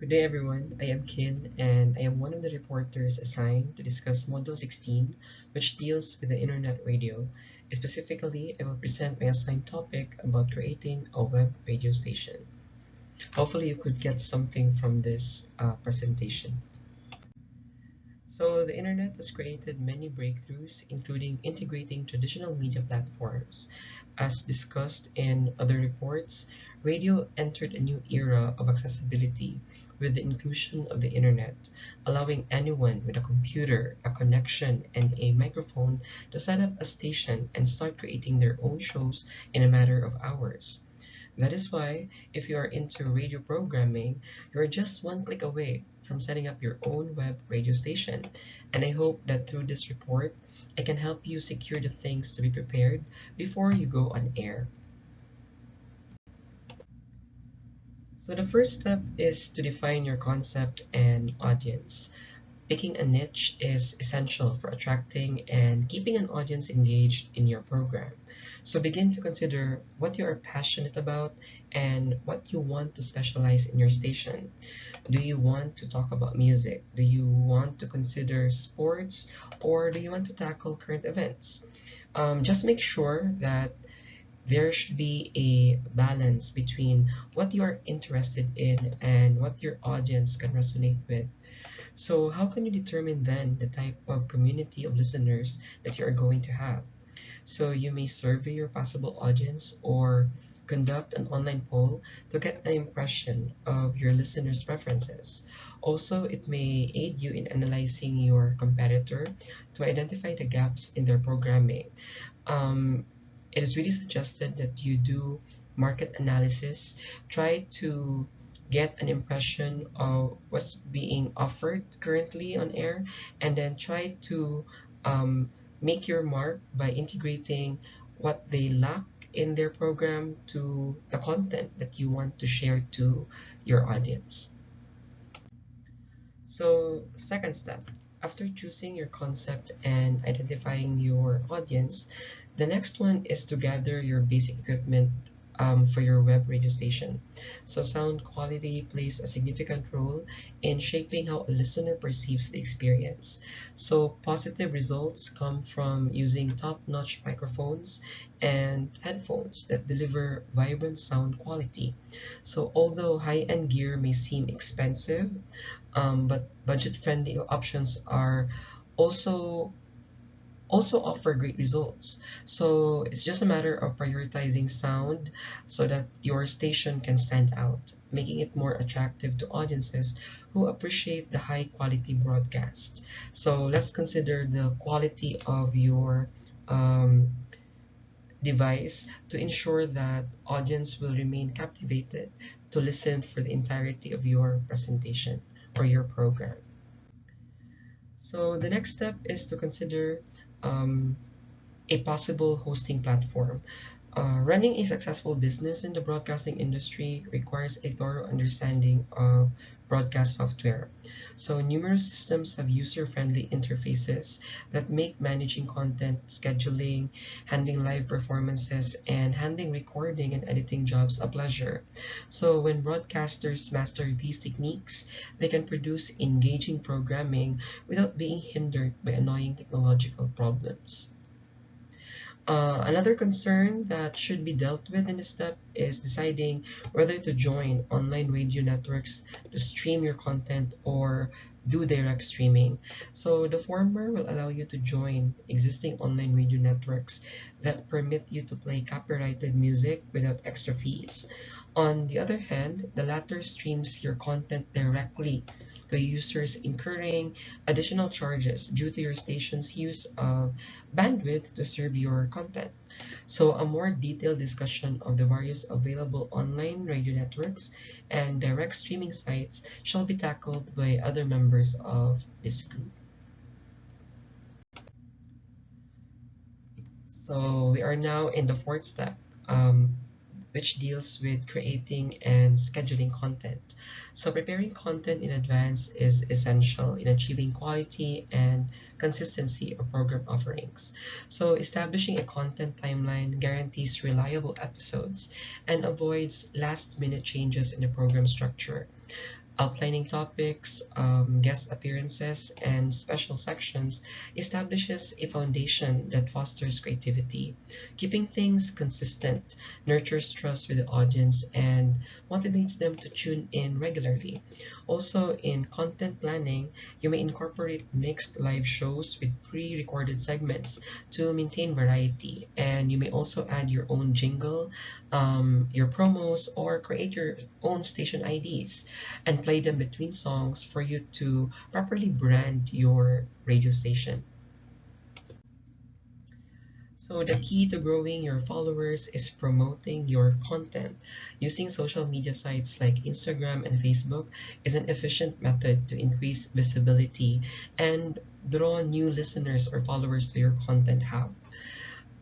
Good day, everyone. I am Kin, and I am one of the reporters assigned to discuss Module 16, which deals with the internet radio. Specifically, I will present my assigned topic about creating a web radio station. Hopefully, you could get something from this presentation. So the internet has created many breakthroughs, including integrating traditional media platforms. As discussed in other reports, radio entered a new era of accessibility with the inclusion of the internet, allowing anyone with a computer, a connection, and a microphone to set up a station and start creating their own shows in a matter of hours. That is why, if you are into radio programming, you are just one click away from setting up your own web radio station. And I hope that through this report, I can help you secure the things to be prepared before you go on air. So the first step is to define your concept and audience. Picking a niche is essential for attracting and keeping an audience engaged in your program. So begin to consider what you are passionate about and what you want to specialize in your station. Do you want to talk about music? Do you want to consider sports? Or do you want to tackle current events? Just make sure that there should be a balance between what you are interested in and what your audience can resonate with. So how can you determine then the type of community of listeners that you are going to have? So you may survey your possible audience or conduct an online poll to get an impression of your listeners' preferences. Also, it may aid you in analyzing your competitor to identify the gaps in their programming. Um, it is really suggested that you do market analysis, try to get an impression of what's being offered currently on air, and then try to um, make your mark by integrating what they lack in their program to the content that you want to share to your audience. So, second step, after choosing your concept and identifying your audience, the next one is to gather your basic equipment for your web radio station. So, sound quality plays a significant role in shaping how a listener perceives the experience. So, positive results come from using top notch microphones and headphones that deliver vibrant sound quality. So, although high end gear may seem expensive, but budget-friendly options are also also offer great results. So it's just a matter of prioritizing sound so that your station can stand out, making it more attractive to audiences who appreciate the high quality broadcast. So let's consider the quality of your um, device to ensure that audience will remain captivated to listen for the entirety of your presentation or your program. So the next step is to consider um, a possible hosting platform. Running a successful business in the broadcasting industry requires a thorough understanding of broadcast software. So, numerous systems have user friendly interfaces that make managing content, scheduling, handling live performances, and handling recording and editing jobs a pleasure. So, when broadcasters master these techniques, they can produce engaging programming without being hindered by annoying technological problems. Another concern that should be dealt with in this step is deciding whether to join online radio networks to stream your content or do direct streaming. So the former will allow you to join existing online radio networks that permit you to play copyrighted music without extra fees. On the other hand, the latter streams your content directly to users, incurring additional charges due to your station's use of bandwidth to serve your content. So a more detailed discussion of the various available online radio networks and direct streaming sites shall be tackled by other members of this group. So we are now in the fourth step, which deals with creating and scheduling content. So preparing content in advance is essential in achieving quality and consistency of program offerings. So establishing a content timeline guarantees reliable episodes and avoids last-minute changes in the program structure. Outlining topics, guest appearances, and special sections establishes a foundation that fosters creativity. Keeping things consistent nurtures trust with the audience and motivates them to tune in regularly. Also, in content planning, you may incorporate mixed live shows with pre recorded segments to maintain variety. And you may also add your own jingle, your promos, or create your own station IDs and play them between songs for you to properly brand your radio station. So the key to growing your followers is promoting your content. Using social media sites like Instagram and Facebook is an efficient method to increase visibility and draw new listeners or followers to your content hub.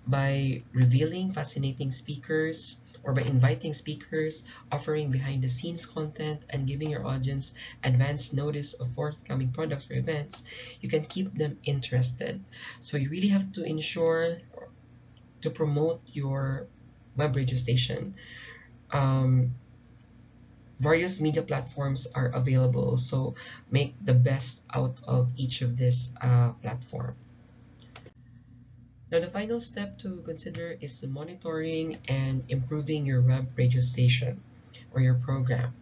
By revealing fascinating speakers or by inviting speakers, offering behind the scenes content, and giving your audience advance notice of forthcoming products or events, you can keep them interested. So you really have to ensure to promote your web radio station. Um, Various media platforms are available, so make the best out of each of this platform. Now, the final step to consider is the monitoring and improving your web radio station or your program.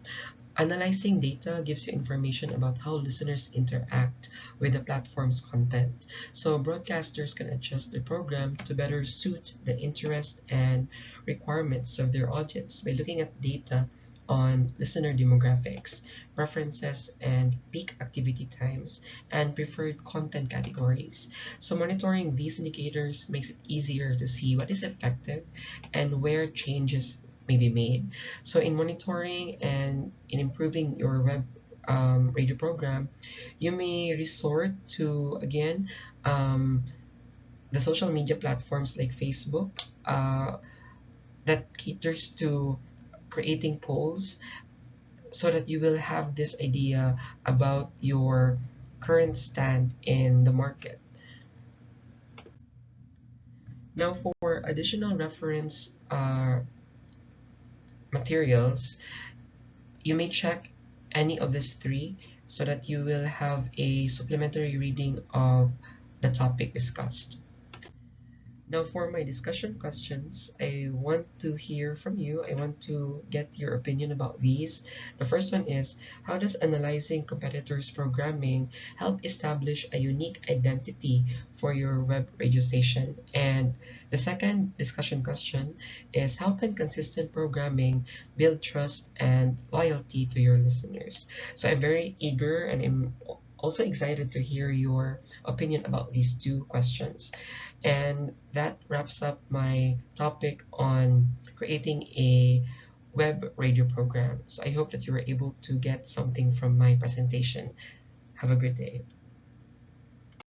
Analyzing data gives you information about how listeners interact with the platform's content. So broadcasters can adjust their program to better suit the interest and requirements of their audience by looking at data on listener demographics, preferences, and peak activity times, and preferred content categories. So monitoring these indicators makes it easier to see what is effective and where changes may be made. So in monitoring and in improving your web radio program, you may resort to, again, um, the social media platforms like Facebook that caters to creating polls so that you will have this idea about your current stand in the market. Now, for additional reference materials, you may check any of these three so that you will have a supplementary reading of the topic discussed. Now, for my discussion questions, I want to hear from you. I want to get your opinion about these. The first one is, how does analyzing competitors' programming help establish a unique identity for your web radio station? And the second discussion question is, how can consistent programming build trust and loyalty to your listeners? So I'm very eager and I'm also excited to hear your opinion about these two questions. And that wraps up my topic on creating a web radio program. So I hope that you were able to get something from my presentation. Have a good day.